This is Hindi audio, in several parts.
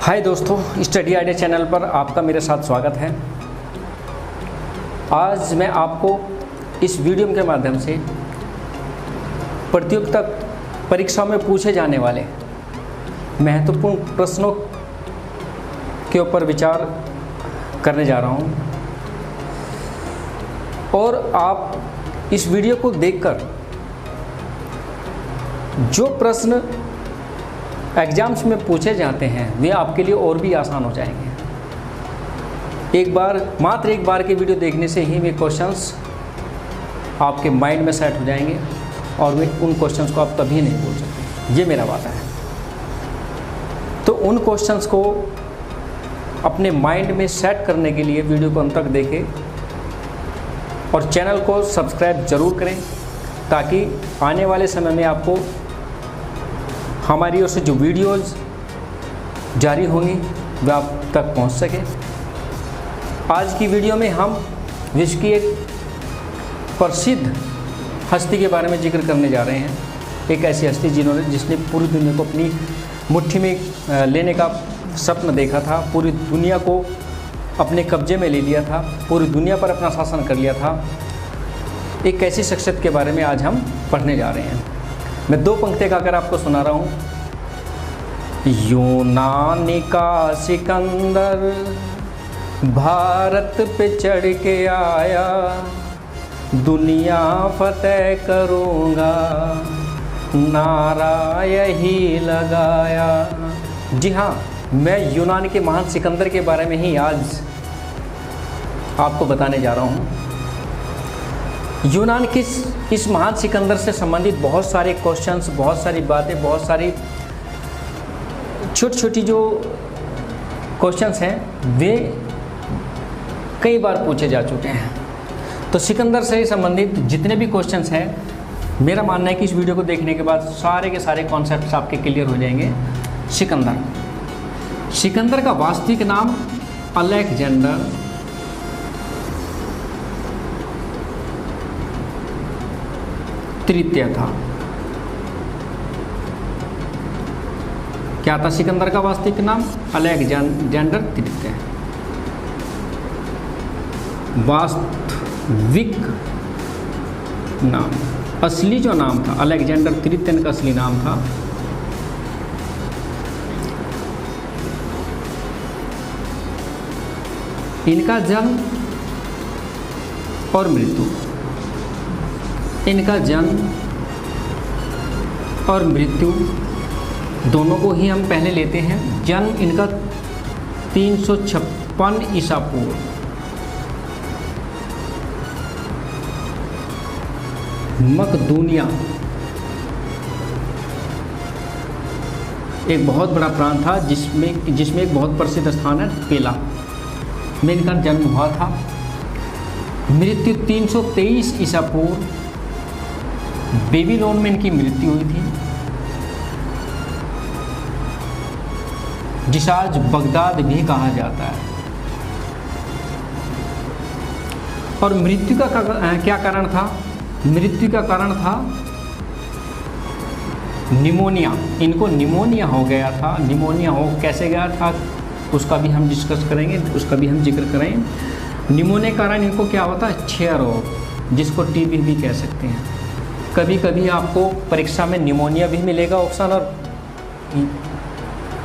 हाय दोस्तों, स्टडी आइडिया चैनल पर आपका मेरे साथ स्वागत है। आज मैं आपको इस वीडियो के माध्यम से प्रतियोगिता परीक्षा में पूछे जाने वाले महत्वपूर्ण प्रश्नों के ऊपर विचार करने जा रहा हूं और आप इस वीडियो को देखकर जो प्रश्न एग्जाम्स में पूछे जाते हैं वे आपके लिए और भी आसान हो जाएंगे। मात्र एक बार की वीडियो देखने से ही वे क्वेश्चंस आपके माइंड में सेट हो जाएंगे और वे उन क्वेश्चंस को आप कभी नहीं भूल सकते, ये मेरा वादा है। तो उन क्वेश्चंस को अपने माइंड में सेट करने के लिए वीडियो को अंत तक देखें और चैनल को सब्सक्राइब ज़रूर करें ताकि आने वाले समय में आपको हमारी ओर से जो वीडियोज़ जारी होंगी वे आप तक पहुंच सके। आज की वीडियो में हम विश्व की एक प्रसिद्ध हस्ती के बारे में जिक्र करने जा रहे हैं। एक ऐसी हस्ती जिसने पूरी दुनिया को अपनी मुट्ठी में लेने का सपना देखा था, पूरी दुनिया को अपने कब्जे में ले लिया था, पूरी दुनिया पर अपना शासन कर लिया था। एक ऐसी शख्सियत के बारे में आज हम पढ़ने जा रहे हैं। मैं दो पंक्तियाँ गाकर आपको सुना रहा हूँ। यूनान का सिकंदर भारत पे चढ़ के आया, दुनिया फतेह करूँगा, नारा यही लगाया। जी हाँ, मैं यूनान के महान सिकंदर के बारे में ही आज आपको बताने जा रहा हूँ। यूनान के इस महान सिकंदर से संबंधित बहुत सारे क्वेश्चंस, बहुत सारी बातें, बहुत सारी छोटी छोटी जो क्वेश्चंस हैं वे कई बार पूछे जा चुके हैं। तो सिकंदर से संबंधित जितने भी क्वेश्चंस हैं, मेरा मानना है कि इस वीडियो को देखने के बाद सारे के सारे कॉन्सेप्ट्स आपके क्लियर हो जाएंगे। सिकंदर का वास्तविक नाम अलेक्जेंडर तृतीय था। क्या था सिकंदर का वास्तविक नाम? अलेक्जेंडर तृतीय। वास्तविक नाम, असली जो नाम था अलेक्जेंडर तृतीय का असली नाम था इनका जन्म और मृत्यु, इनका जन्म और मृत्यु दोनों को ही हम पहले लेते हैं। जन्म इनका 356 ईसा पूर्व, मकदूनिया एक बहुत बड़ा प्रांत था जिसमें एक बहुत प्रसिद्ध स्थान है पेला में इनका जन्म हुआ था। मृत्यु 323 ईसा पूर्व बेबीलोन में इनकी मृत्यु हुई थी, जिसे आज बगदाद भी कहा जाता है। और मृत्यु का क्या कारण था? मृत्यु का कारण था निमोनिया। इनको निमोनिया हो गया था। निमोनिया हो कैसे गया था उसका भी हम डिस्कस करेंगे, उसका भी हम जिक्र करेंगे। निमोनिया के कारण इनको क्या होता है? क्षय रोग, जिसको टीबी भी कह सकते हैं। कभी कभी आपको परीक्षा में निमोनिया भी मिलेगा ऑप्शन, और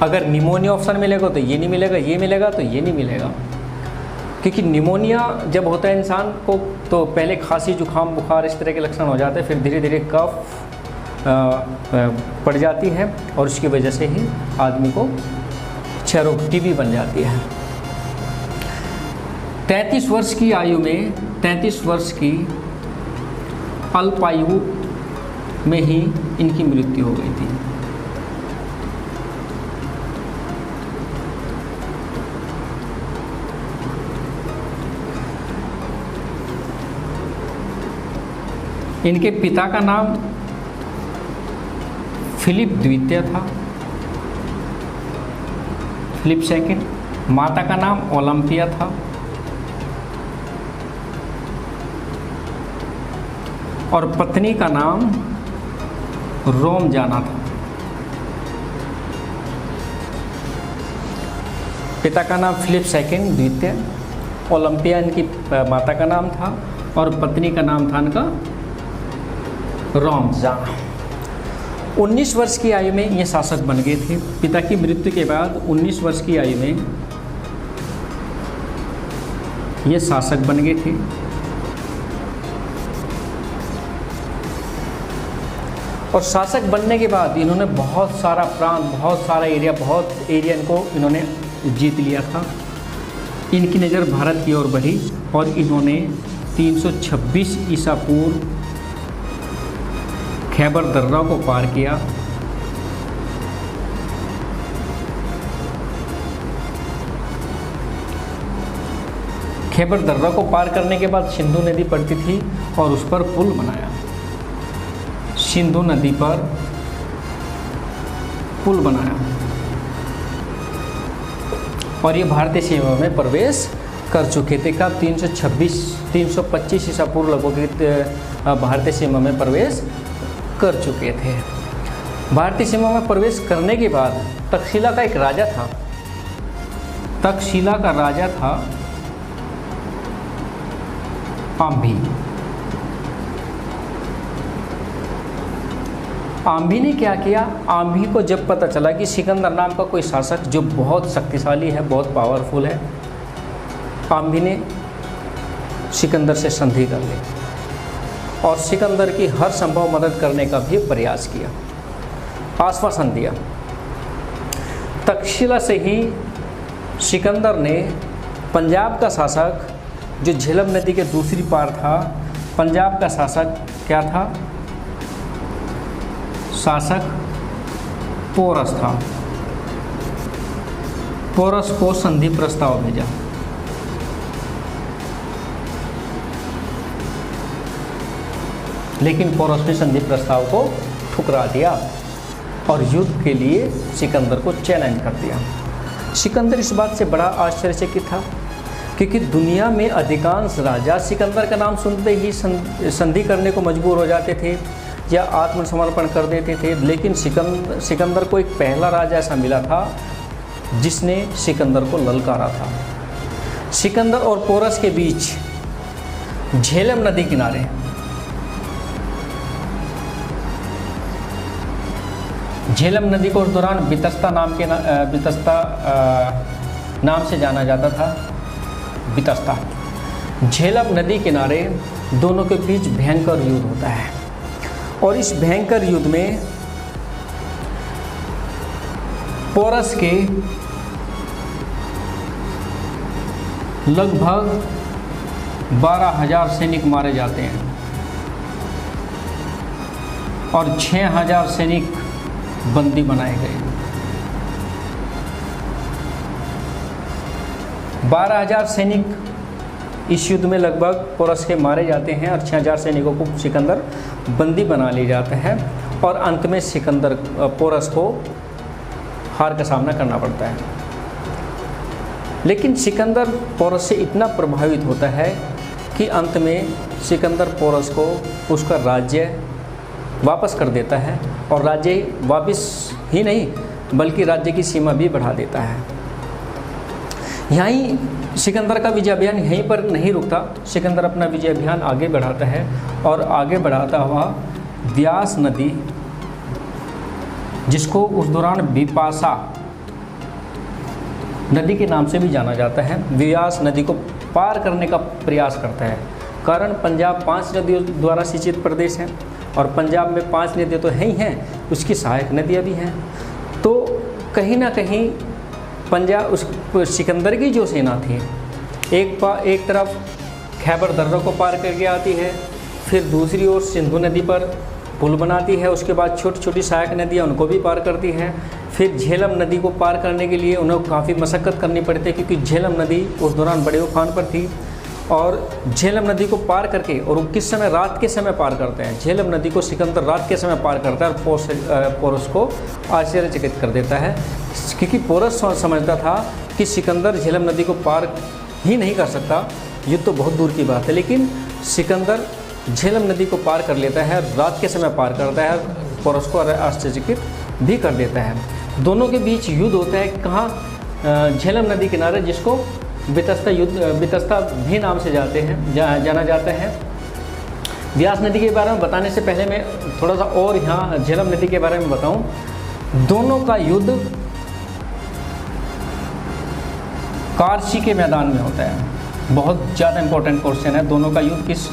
अगर निमोनिया ऑप्शन मिलेगा तो ये नहीं मिलेगा, ये मिलेगा तो ये नहीं मिलेगा। क्योंकि निमोनिया जब होता है इंसान को तो पहले खांसी, जुकाम, बुखार इस तरह के लक्षण हो जाते हैं, फिर धीरे धीरे कफ पड़ जाती है और उसकी वजह से ही आदमी को क्षय रोग टीबी बन जाती है। 33 वर्ष की आयु में, 33 वर्ष की अल्पायु में ही इनकी मृत्यु हो गई थी। इनके पिता का नाम फिलिप द्वितीय था, फिलिप सेकंड। माता का नाम ओलंपिया था और पत्नी का नाम रोम जाना था। पिता का नाम फिलिप सेकंड द्वितीय, ओलंपिया इनकी माता का नाम था और पत्नी का नाम था इनका रोमजा। 19 वर्ष की आयु में ये शासक बन गए थे। पिता की मृत्यु के बाद 19 वर्ष की आयु में ये शासक बन गए थे। और शासक बनने के बाद इन्होंने बहुत सारा प्रांत, बहुत सारा एरिया, बहुत एरिया इन्होंने जीत लिया था। इनकी नज़र भारत की ओर बढ़ी और इन्होंने 326 ईसा पूर्व खैबर दर्रा को पार किया। खैबर दर्रा को पार करने के बाद सिंधु नदी पड़ती थी और उस पर पुल बनाया। सिंधु नदी पर पुल बनाया और ये भारतीय सीमा में प्रवेश कर चुके थे। कब? 325 ईसा पूर्व लगभग भारतीय सीमा में प्रवेश कर चुके थे। भारतीय सीमा में प्रवेश करने के बाद तक्षशिला का एक राजा था। तक्षशिला का राजा था आंभी। आंभी ने क्या किया? आंभी को जब पता चला कि सिकंदर नाम का कोई शासक जो बहुत शक्तिशाली है, बहुत पावरफुल है, आंभी ने सिकंदर से संधि कर ली और सिकंदर की हर संभव मदद करने का भी प्रयास किया, आश्वासन दिया। तक्षशिला से ही सिकंदर ने पंजाब का शासक जो झेलम नदी के दूसरी पार था, पंजाब का शासक क्या था? शासक पोरस था। पोरस को संधि प्रस्ताव भेजा। लेकिन पोरस ने संधि प्रस्ताव को ठुकरा दिया और युद्ध के लिए सिकंदर को चैलेंज कर दिया। सिकंदर इस बात से बड़ा आश्चर्यचकित था क्योंकि दुनिया में अधिकांश राजा सिकंदर का नाम सुनते ही संधि करने को मजबूर हो जाते थे या आत्मसमर्पण कर देते थे, लेकिन सिकंदर को एक पहला राजा ऐसा मिला था जिसने सिकंदर को ललकारा था। सिकंदर और पोरस के बीच झेलम नदी किनारे झेलम नदी को उस दौरान बितस्ता नाम से जाना जाता था। बितस्ता झेलम नदी किनारे दोनों के बीच भयंकर युद्ध होता है और इस भयंकर युद्ध में पोरस के लगभग 12,000 सैनिक मारे जाते हैं और 6,000 सैनिक बंदी बनाए गए। 12,000 सैनिक इस युद्ध में लगभग पोरस के मारे जाते हैं और 6,000 सैनिकों को सिकंदर बंदी बना लिया जाता है और अंत में पोरस को हार का सामना करना पड़ता है। लेकिन सिकंदर पोरस से इतना प्रभावित होता है कि अंत में सिकंदर पोरस को उसका राज्य वापस कर देता है और राज्य वापस ही नहीं बल्कि राज्य की सीमा भी बढ़ा देता है। यहीं सिकंदर का विजय अभियान यहीं पर नहीं रुकता। सिकंदर अपना विजय अभियान आगे बढ़ाता है और आगे बढ़ाता हुआ व्यास नदी, जिसको उस दौरान बिपाशा नदी के नाम से भी जाना जाता है, व्यास नदी को पार करने का प्रयास करता है। कारण पंजाब 5 नदियों द्वारा सिंचित प्रदेश है और पंजाब में 5 नदियाँ तो है ही हैं, उसकी सहायक नदियाँ भी हैं। तो कहीं ना कहीं पंजाब उस सिकंदर की जो सेना थी एक तरफ खैबर दर्रा को पार करके आती है, फिर दूसरी ओर सिंधु नदी पर पुल बनाती है, उसके बाद छोटी छोटी सहायक नदियाँ उनको भी पार करती है। फिर झेलम नदी को पार करने के लिए उन्हें काफ़ी मशक्क़त करनी पड़ती है क्योंकि झेलम नदी उस दौरान बड़े उफान पर थी और झेलम नदी को पार करके, और वो किस समय, रात के समय पार करते हैं। झेलम नदी को सिकंदर रात के समय पार करता है और पोरस को आश्चर्यचकित कर देता है क्योंकि पोरस समझता था कि सिकंदर झेलम नदी को पार ही नहीं कर सकता, युद्ध तो बहुत दूर की बात है। लेकिन सिकंदर झेलम नदी को पार कर लेता है, रात के समय पार करता है, पोरस को आश्चर्यचकित भी कर देता है। दोनों के बीच युद्ध होता है। कहाँ? झेलम नदी किनारे, जिसको बितस्ता भी नाम से जाना जाता है। व्यास नदी के बारे में बताने से पहले मैं थोड़ा सा और यहाँ झेलम नदी के बारे में बताऊँ। दोनों का युद्ध कारसी के मैदान में होता है। बहुत ज़्यादा इंपॉर्टेंट क्वेश्चन है। दोनों का युद्ध किस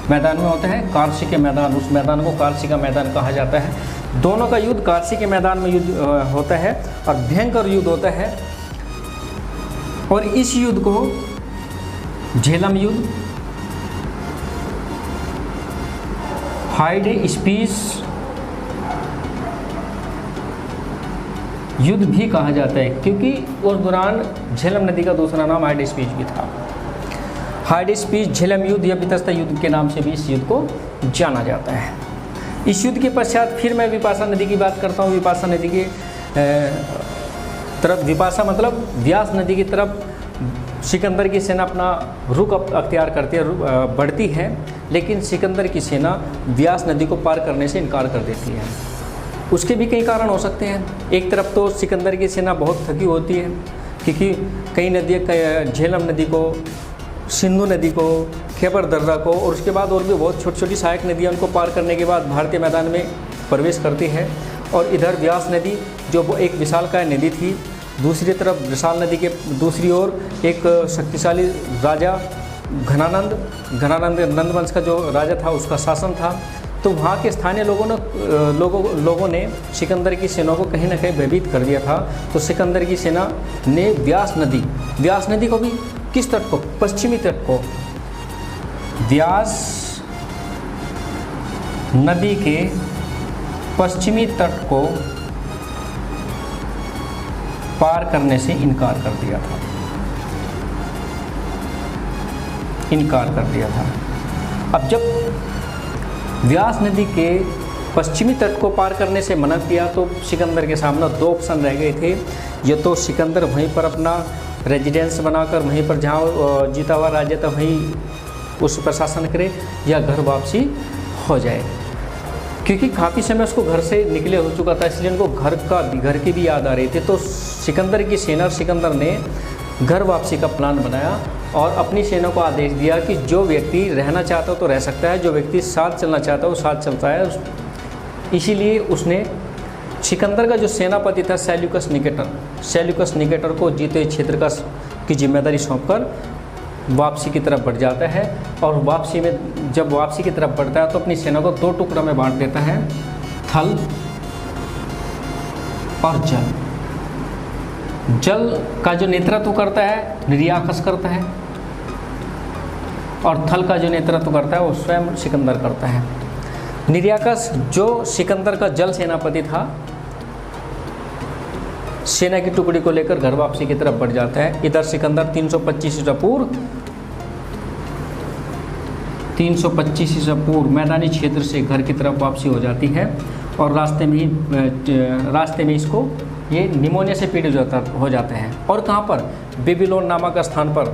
मैदान में होता है? कारसी के मैदान। उस मैदान को कारसी का मैदान कहा जाता है। दोनों का युद्ध कारसी के मैदान में युद्ध होता है और भयंकर युद्ध होता है। और इस युद्ध को झेलम युद्ध, हाइडेस्पीस युद्ध भी कहा जाता है, क्योंकि उस दौरान झेलम नदी का दूसरा नाम हाइडेस्पीस भी था। हाइडेस्पीस, झेलम युद्ध या बितस्ता युद्ध के नाम से भी इस युद्ध को जाना जाता है। इस युद्ध के पश्चात फिर मैं विपाशा नदी की बात करता हूँ। विपाशा नदी के तरफ, विपाशा मतलब व्यास नदी की तरफ सिकंदर की सेना अपना रुख अख्तियार करती है, बढ़ती है, लेकिन सिकंदर की सेना व्यास नदी को पार करने से इनकार कर देती है। उसके भी कई कारण हो सकते हैं। एक तरफ तो सिकंदर की सेना बहुत थकी होती है, क्योंकि कई नदियाँ, झेलम नदी को, सिंधु नदी को, खैबर दर्रा को, और उसके बाद और भी बहुत छोटी छोटी सहायक नदियाँ उनको पार करने के बाद भारतीय मैदान में प्रवेश करती है। और इधर व्यास नदी, जो वो एक विशालकाय नदी थी, दूसरी तरफ विशाल नदी के दूसरी ओर एक शक्तिशाली राजा घनानंद नंदवंश का जो राजा था, उसका शासन था। तो वहाँ के स्थानीय लोगों ने सिकंदर की सेना को कहीं ना कहीं भयभीत कर दिया था। तो सिकंदर की सेना ने व्यास नदी को भी किस तट को, पश्चिमी तट को, व्यास नदी के पश्चिमी तट को पार करने से इनकार कर दिया था। अब जब व्यास नदी के पश्चिमी तट को पार करने से मना किया तो सिकंदर के सामने दो ऑप्शन रह गए थे। ये तो सिकंदर वहीं पर अपना रेजिडेंस बनाकर, वहीं पर जहाँ जीता हुआ राज्य था वहीं उस पर शासन करे, या घर वापसी हो जाए, क्योंकि काफ़ी समय उसको घर से निकले हो चुका था, इसलिए उनको घर की भी याद आ रही थी। तो सिकंदर की सेना, सिकंदर ने घर वापसी का प्लान बनाया और अपनी सेना को आदेश दिया कि जो व्यक्ति रहना चाहता हो तो रह सकता है, जो व्यक्ति साथ चलना चाहता है वो साथ चलता है। इसीलिए उसने सिकंदर का जो सेनापति था सेल्यूकस निकेटर को जीते हुए क्षेत्र की जिम्मेदारी सौंपकर वापसी की तरफ बढ़ जाता है। और जब वापसी की तरफ बढ़ता है तो अपनी सेना को दो टुकड़ों में बांट देता है, थल और जल। जल का जो नेतृत्व करता है निर्याकस करता है, और थल का जो नेतृत्व करता है वो स्वयं सिकंदर करता है। निर्याकस जो सिकंदर का जल सेनापति था, सेना की टुकड़ी को लेकर घर वापसी की तरफ बढ़ जाता है। इधर सिकंदर 325 ईसा पूर्व मैदानी क्षेत्र से घर की तरफ वापसी हो जाती है, और रास्ते में इसको ये निमोनिया से पीड़ित हो जाते हैं। और कहाँ पर? बेबीलोन नामक स्थान पर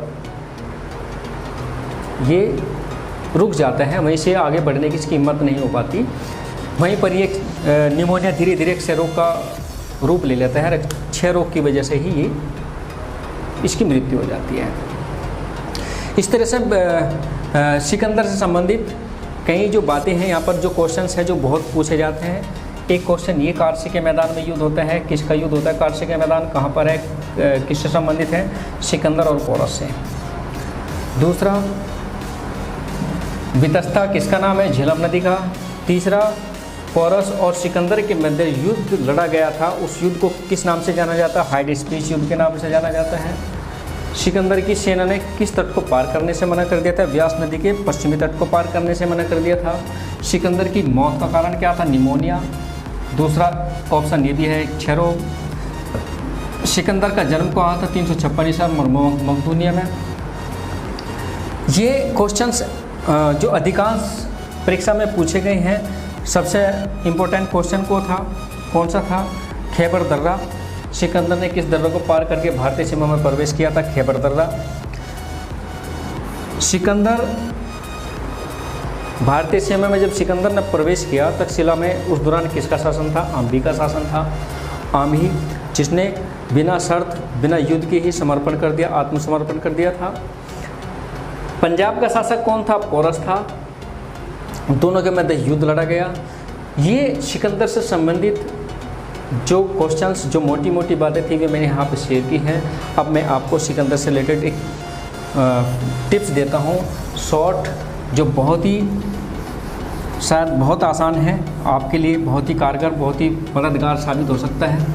ये रुक जाता है, वहीं से आगे बढ़ने की इसकी हिम्मत नहीं हो पाती। वहीं पर ये निमोनिया धीरे धीरे क्षय रोग का रूप ले लेता है। क्षय रोग की वजह से ही ये इसकी मृत्यु हो जाती है। इस तरह से सिकंदर से संबंधित कई जो बातें हैं, यहाँ पर जो क्वेश्चंस हैं जो बहुत पूछे जाते हैं। एक क्वेश्चन ये, कारसी के मैदान में युद्ध होता है, किसका युद्ध होता है? कारसी के मैदान कहाँ पर है, किससे संबंधित है? सिकंदर और पोरस से। दूसरा, बितस्ता किसका नाम है? झेलम नदी का। तीसरा, पोरस और सिकंदर के मध्य युद्ध लड़ा गया था, उस युद्ध को किस नाम से जाना जाता है? हाइडेस्पीस युद्ध के नाम से जाना जाता है। सिकंदर की सेना ने किस तट को पार करने से मना कर दिया था? व्यास नदी के पश्चिमी तट को पार करने से मना कर दिया था। सिकंदर की मौत का कारण क्या था? निमोनिया। दूसरा ऑप्शन ये भी है, क्षय रोग। सिकंदर का जन्म कहाँ था? 356 ईसा मकदूनिया में। ये क्वेश्चंस जो अधिकांश परीक्षा में पूछे गए हैं, सबसे इम्पोर्टेंट क्वेश्चन कौन सा था? खैबर दर्रा। सिकंदर ने किस दर्रा को पार करके भारतीय सीमा में प्रवेश किया था? खैबर दर्रा। सिकंदर भारतीय सीमा में जब सिकंदर ने प्रवेश किया, तक्षशिला में उस दौरान किसका शासन था? आम्ही का शासन था। आम्ही, जिसने बिना शर्त बिना युद्ध के ही समर्पण कर दिया, आत्मसमर्पण कर दिया था। पंजाब का शासक कौन था? पोरस था। दोनों के मध्य युद्ध लड़ा गया। ये सिकंदर से संबंधित जो क्वेश्चंस, जो मोटी मोटी बातें थी वे मैंने यहाँ पे शेयर की हैं। अब मैं आपको सिकंदर से रिलेटेड एक टिप्स देता हूँ, शॉर्ट, जो बहुत ही शायद बहुत आसान है, आपके लिए बहुत ही कारगर, बहुत ही मददगार साबित हो सकता है।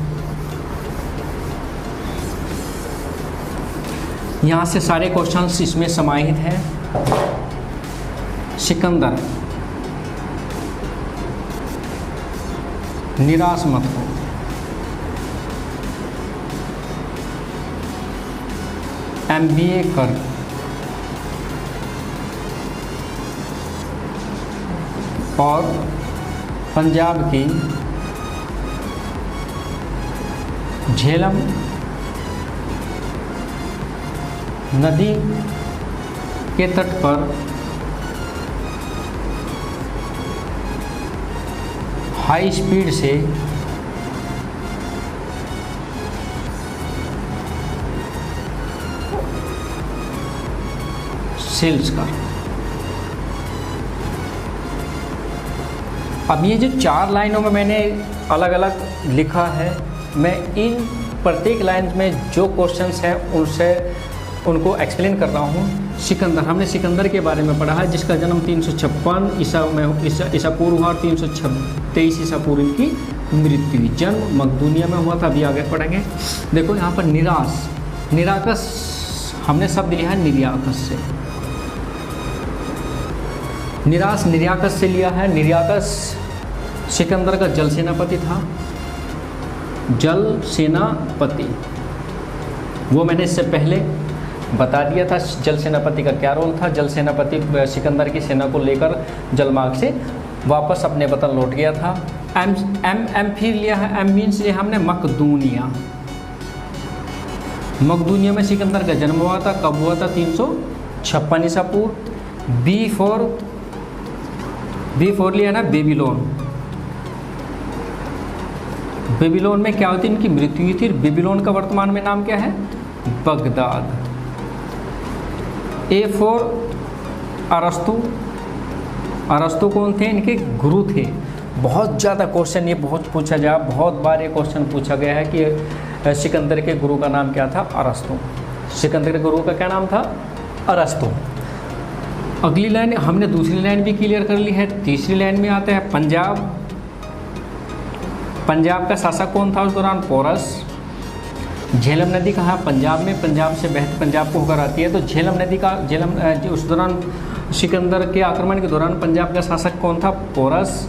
यहाँ से सारे क्वेश्चंस इसमें समाहित हैं। सिकंदर, निराश मत हो, MBA कर, और पंजाब की झेलम नदी के तट पर हाई स्पीड से सेल्स कर। अब ये जो 4 लाइनों में मैंने अलग अलग लिखा है, मैं इन प्रत्येक लाइन में जो क्वेश्चंस हैं उनको एक्सप्लेन कर रहा हूँ। सिकंदर, हमने सिकंदर के बारे में पढ़ा है, जिसका जन्म 356 ईसा पूर्व और 323 ईसा पूर्व की मृत्यु। जन्म मकदूनिया में हुआ था। अभी आगे पढ़ेंगे। देखो यहाँ पर निराकस हमने शब्द लिया है निर्याकस से। निराश निर्याकस से लिया है। निर्याकस सिकंदर का जल सेनापति था। जल सेनापति, वो मैंने इससे पहले बता दिया था जल सेनापति का क्या रोल था। जल सेनापति सिकंदर की सेना को लेकर जलमार्ग से वापस अपने वतन लौट गया था। एम फिर लिया है। एम मीन्स लिया हमने मकदूनिया। मकदूनिया में सिकंदर का जन्म हुआ था। कब हुआ था? 356 ईसा पूर्व। बी फोर लिया ना, बेबीलोन। बेबीलोन में क्या होती है? इनकी मृत्यु हुई थी। बेबीलोन का वर्तमान में नाम क्या है? बगदाद। A4 अरस्तु। अरस्तु कौन थे? इनके गुरु थे। बहुत ज़्यादा क्वेश्चन ये बहुत पूछा जा, बहुत बार ये क्वेश्चन पूछा गया है कि सिकंदर के गुरु का नाम क्या था? अरस्तु। सिकंदर के गुरु का क्या नाम था? अरस्तु। अगली लाइन हमने दूसरी लाइन भी क्लियर कर ली है। तीसरी लाइन में आता है पंजाब। पंजाब का शासक कौन था उस दौरान? पोरस। झेलम नदी कहाँ? पंजाब में। पंजाब से बहती, पंजाब को होकर आती है। तो झेलम नदी का उस दौरान सिकंदर के आक्रमण के दौरान पंजाब का शासक कौन था? पोरस।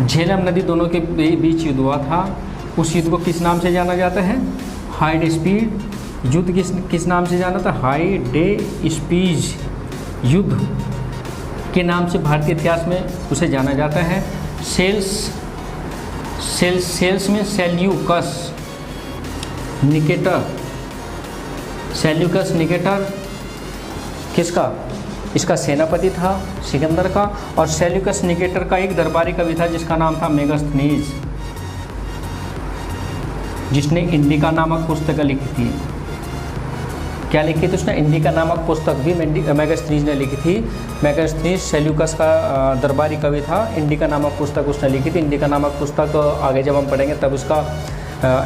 झेलम नदी दोनों के बीच युद्ध हुआ था। उस युद्ध को किस नाम से जाना जाता है? हाई स्पीड युद्ध। किस नाम से जाना था? हाई डे स्पीड युद्ध के नाम से भारतीय इतिहास में उसे जाना जाता है। सेल्स में सेल्यूकस निकेटर। सेल्यूकस निकेटर किसका? इसका सेनापति था सिकंदर का। और सेल्यूकस निकेटर का एक दरबारी कवि था जिसका नाम था मेगास्थनीज, जिसने इंडिका नामक पुस्तक लिखी थी। क्या लिखी थी उसने? इंडिका नामक पुस्तक भी मेगास्थनीज ने लिखी थी। मेगास्थनीज सेल्यूकस का दरबारी कवि था। इंडिका नामक पुस्तक उसने लिखी थी। इंडिका नामक पुस्तक आगे जब हम पढ़ेंगे तब उसका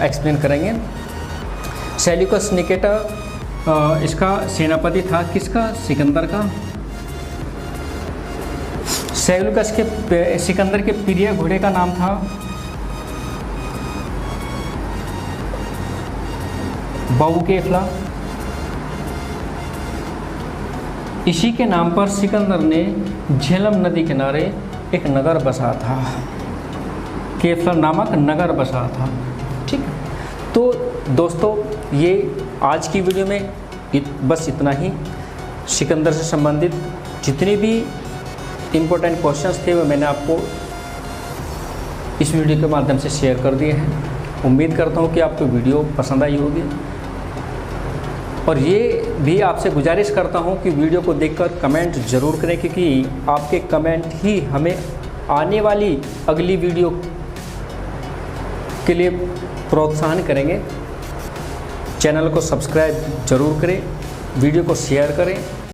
एक्सप्लेन करेंगे। सेल्यूकस निकेटर इसका सेनापति था। किसका? सिकंदर का। सेल्यूकस के सिकंदर के प्रिय घोड़े का नाम था बाउकेफला। इसी के नाम पर सिकंदर ने झेलम नदी किनारे एक नगर बसा था। केफला नामक नगर बसा था। ठीक है, तो दोस्तों ये आज की वीडियो में बस इतना ही। सिकंदर से संबंधित जितने भी इम्पोर्टेंट क्वेश्चंस थे वो मैंने आपको इस वीडियो के माध्यम से शेयर कर दिए हैं। उम्मीद करता हूँ कि आपको वीडियो पसंद आई होगी। और ये भी आपसे गुजारिश करता हूँ कि वीडियो को देखकर कमेंट ज़रूर करें, क्योंकि आपके कमेंट ही हमें आने वाली अगली वीडियो के लिए प्रोत्साहन करेंगे। चैनल को सब्सक्राइब जरूर करें, वीडियो को शेयर करें